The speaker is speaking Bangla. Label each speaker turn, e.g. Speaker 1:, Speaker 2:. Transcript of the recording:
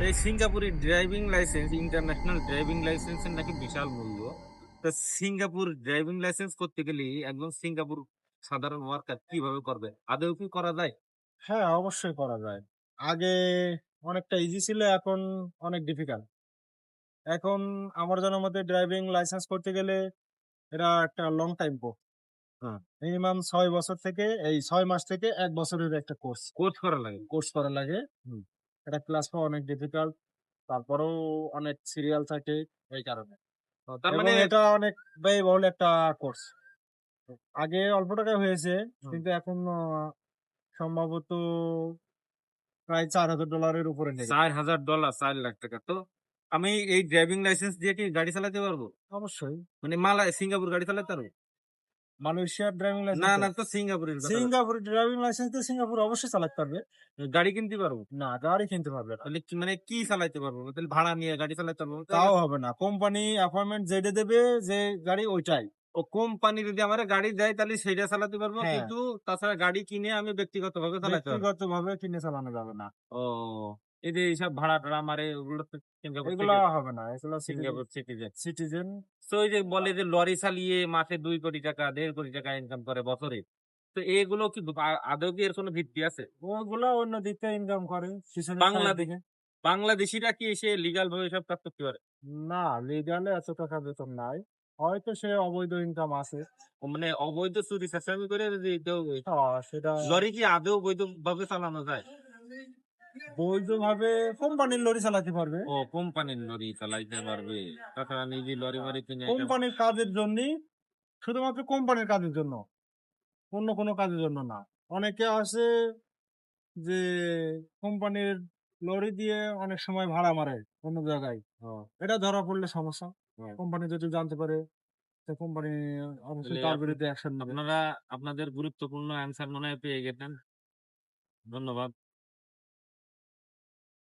Speaker 1: এই সিঙ্গাপুরের ড্রাইভিং লাইসেন্স ইন্টারন্যাশনাল ড্রাইভিং লাইসেন্সের নাকি বিশাল মূল্য। তা সিঙ্গাপুর ড্রাইভিং লাইসেন্স করতে গেলে একজন সিঙ্গাপুর সাধারণ ওয়ার্কার কিভাবে করবে, আদৌ কি করা যায়?
Speaker 2: হ্যাঁ, অবশ্যই করা যায়। আগে অনেকটা ইজি ছিল, এখন অনেক ডিফিকাল্ট। এখন আমার জানার মতে ড্রাইভিং লাইসেন্স করতে গেলে এটা একটা লং টাইম
Speaker 1: হ্যাঁ,
Speaker 2: মিনিমাম ৬ বছর থেকে ৬ মাস থেকে ১ বছরের একটা
Speaker 1: কোর্স করা লাগে।
Speaker 2: কোর্স করা লাগে।
Speaker 1: হুম।
Speaker 2: এটা ক্লাস পাওয়া অনেক ডিফিকাল্ট। তারপরেও অনেক সিরিয়াল থাকে এই কারণে।
Speaker 1: তার
Speaker 2: এবং
Speaker 1: মানে
Speaker 2: এটা অনেক ব্যয়বহুল একটা কোর্স। আগে অল্প টাকায় হয়েছে,
Speaker 1: হুম,
Speaker 2: কিন্তু এখন সম্ভবত প্রায় $৪,০০০ উপরে লেগে।
Speaker 1: $৪,০০০, 4 লাখ টাকা। তো আমি এই ড্রাইভিং লাইসেন্স দিয়ে কি গাড়ি চালাতে পারবো?
Speaker 2: অবশ্যই।
Speaker 1: মানে সিঙ্গাপুর গাড়ি চালাতে পারবো?
Speaker 2: মালয়েশিয়ার ড্রাইভিং
Speaker 1: না
Speaker 2: লাইসেন্স
Speaker 1: না, তো সিঙ্গাপুরের কথা বলছি।
Speaker 2: সিঙ্গাপুর ড্রাইভিং লাইসেন্স দিয়ে সিঙ্গাপুর অবশ্যই চালাতে পারবে।
Speaker 1: গাড়ি কিনতে পারবো?
Speaker 2: না, গাড়ি কিনতে পারবে না।
Speaker 1: তাহলে মানে কি চালাইতে পারবো? তাহলে ভাড়া নিয়ে গাড়ি চালাতে পারবো?
Speaker 2: তাও হবে না। কোম্পানি অ্যাপয়েন্টমেন্ট যেটা দেবে, যে গাড়ি ওইটাই।
Speaker 1: ও কোম্পানি যদি আমার গাড়ি দেয় তাহলে সেটা চালাতে পারবো,
Speaker 2: হ্যাঁ,
Speaker 1: কিন্তু তাছাড়া গাড়ি কিনে আমি ব্যক্তিগত ভাবে চালাতে পারবো।
Speaker 2: ব্যক্তিগতভাবে কিনে চালানো যাবে না।
Speaker 1: ও, এই যে এইসব ভাড়া টাড়া মারে ওগুলো তো সিঙ্গাপুর
Speaker 2: এগুলা
Speaker 1: থেকে,
Speaker 2: হবে না। এগুলা
Speaker 1: সিঙ্গাপুর সিটিজেন।
Speaker 2: সিটিজেন।
Speaker 1: তো ওই যে বলে যে লরি চালিয়ে মাসে 2 কোটি টাকা 1.5 কোটি টাকা ইনকাম করে বছরে, তো এগুলো কি আদৌ কি এর কোনো ভিত্তি আছে?
Speaker 2: ওগুলা অন্য দিক থেকে ইনকাম করে, পিছনের সাইড
Speaker 1: বাংলাদেশ
Speaker 2: থেকে।
Speaker 1: বাংলাদেশিরা কি এসে লিগাল ভাবে সব কাজ করতে পারে?
Speaker 2: না, লিগালে এত টাকা বেতন নাই। হয়তো সে অবৈধ ইনকাম আছে।
Speaker 1: ও মানে অবৈধ চুরি চাচামি করে যদি কেউ,
Speaker 2: সেটা
Speaker 1: লরি কি আদৌ বৈধ ভাবে চালানো যায়?
Speaker 2: বৈধভাবে কোম্পানির লরি চালাতে পারবে।
Speaker 1: ও, কোম্পানির লরি চালাইতে পারবে, তাছাড়া নিজে লরি মারি কিনে এটা।
Speaker 2: কোম্পানির কাজের জন্যই, শুধুমাত্র কোম্পানির কাজের জন্য, অন্য কোনো কাজের জন্য না। অনেকে আছে যে কোম্পানির লরি দিয়ে অনেক সময় ভাড়া মারে অন্য জায়গায়।
Speaker 1: ও,
Speaker 2: এটা ধরা পড়লে সমস্যা।
Speaker 1: ও।
Speaker 2: কোম্পানি যদি জানতে পারে, তো কোম্পানি অবশ্যই
Speaker 1: তাহলে
Speaker 2: তার বিরুদ্ধে অ্যাকশন নেবে।
Speaker 1: আপনারা আপনাদের গুরুত্বপূর্ণ অ্যান্সার মনে হয় পেয়ে গেছেন। ধন্যবাদ।